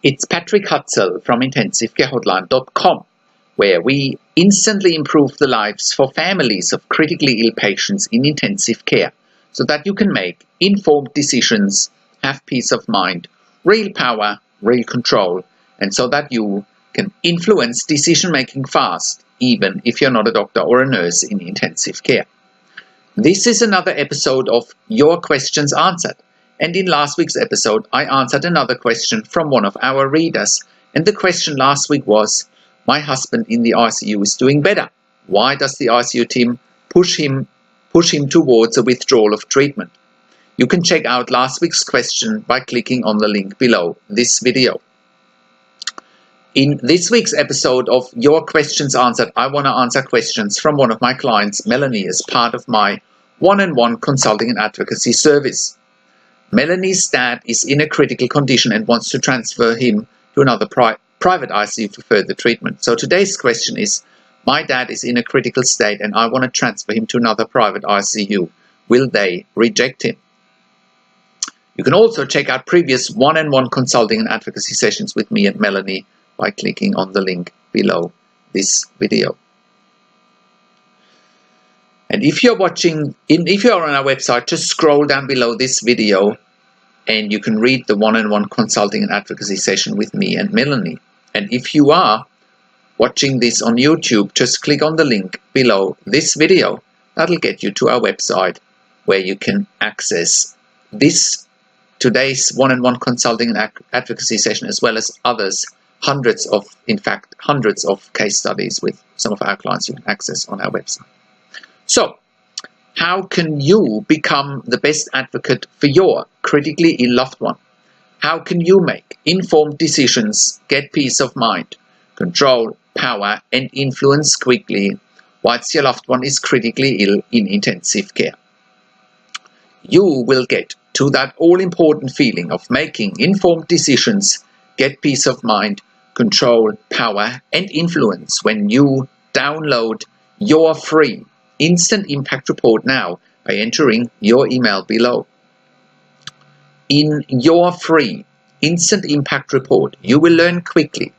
It's Patrick Hutzel from IntensiveCareHotline.com, where we instantly improve the lives for families of critically ill patients in intensive care so that you can make informed decisions, have peace of mind, real power, real control, and so that you can influence decision-making fast, even if you're not a doctor or a nurse in intensive care. This is another episode of Your Questions Answered. And in last week's episode, I answered another question from one of our readers. And the question last week was, my husband in the ICU is doing better. Why does the ICU team push him towards a withdrawal of treatment? You can check out last week's question by clicking on the link below this video. In this week's episode of Your Questions Answered, I want to answer questions from one of my clients, Melanie, as part of my one-on-one consulting and advocacy service. Melanie's dad is in a critical condition and wants to transfer him to another private ICU for further treatment. So today's question is, my dad is in a critical state and I want to transfer him to another private ICU. Will they reject him? You can also check out previous one-on-one consulting and advocacy sessions with me and Melanie by clicking on the link below this video. And if you're on our website, just scroll down below this video and you can read the one-on-one consulting and advocacy session with me and Melanie. And if you are watching this on YouTube, just click on the link below this video. That'll get you to our website where you can access today's one-on-one consulting and advocacy session, as well as others, hundreds of case studies with some of our clients you can access on our website. So, how can you become the best advocate for your critically ill loved one? How can you make informed decisions, get peace of mind, control, power, and influence quickly whilst your loved one is critically ill in intensive care? You will get to that all-important feeling of making informed decisions, get peace of mind, control, power, and influence when you download your free Instant Impact Report now by entering your email below. In your free Instant Impact Report, you will learn quickly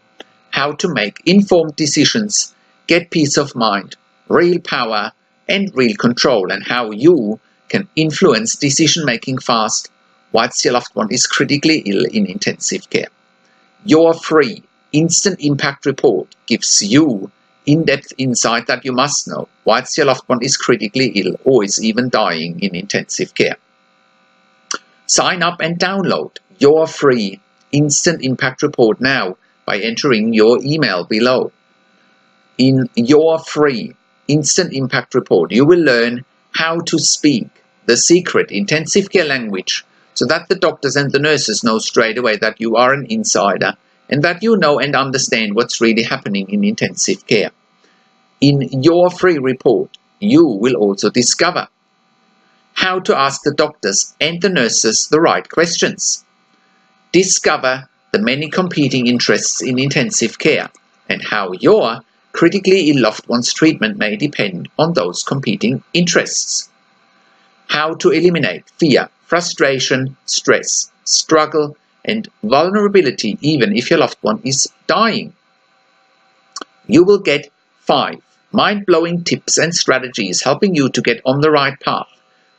how to make informed decisions, get peace of mind, real power, and real control, and how you can influence decision-making fast whilst your loved one is critically ill in intensive care. Your free Instant Impact Report gives you in-depth insight that you must know whilst your loved one is critically ill or is even dying in intensive care. Sign up and download your free Instant Impact Report now by entering your email below. In your free Instant Impact Report, you will learn how to speak the secret intensive care language so that the doctors and the nurses know straight away that you are an insider and that you know and understand what's really happening in intensive care. In your free report, you will also discover how to ask the doctors and the nurses the right questions. Discover the many competing interests in intensive care and how your critically ill loved one's treatment may depend on those competing interests. How to eliminate fear, frustration, stress, struggle, and vulnerability even if your loved one is dying. You will get 5 mind-blowing tips and strategies helping you to get on the right path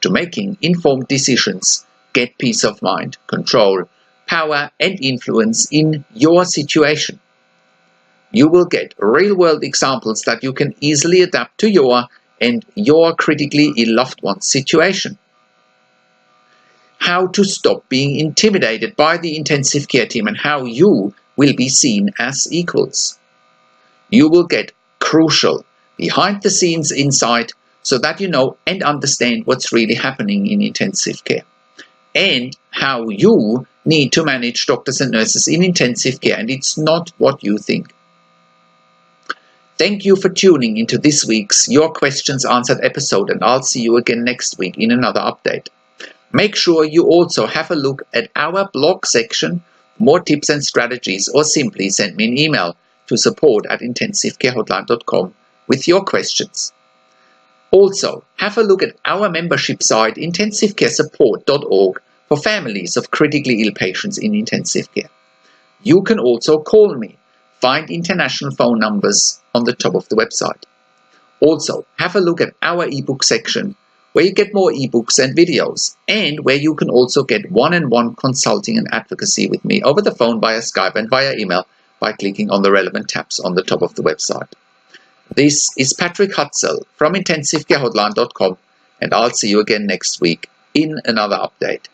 to making informed decisions, get peace of mind, control, power, and influence in your situation. You will get real-world examples that you can easily adapt to your critically ill loved one's situation. How to stop being intimidated by the intensive care team and how you will be seen as equals. You will get crucial behind-the-scenes insight so that you know and understand what's really happening in intensive care and how you need to manage doctors and nurses in intensive care, and it's not what you think. Thank you for tuning into this week's Your Questions Answered episode, and I'll see you again next week in another update. Make sure you also have a look at our blog section for more tips and strategies, or simply send me an email to support@intensivecarehotline.com with your questions. Also, have a look at our membership site intensivecaresupport.org for families of critically ill patients in intensive care. You can also call me. Find international phone numbers on the top of the website. Also, have a look at our ebook section, where you get more ebooks and videos, and where you can also get one-on-one consulting and advocacy with me over the phone, via Skype and via email by clicking on the relevant tabs on the top of the website. This is Patrick Hutzel from IntensiveCareHotline.com, and I'll see you again next week in another update.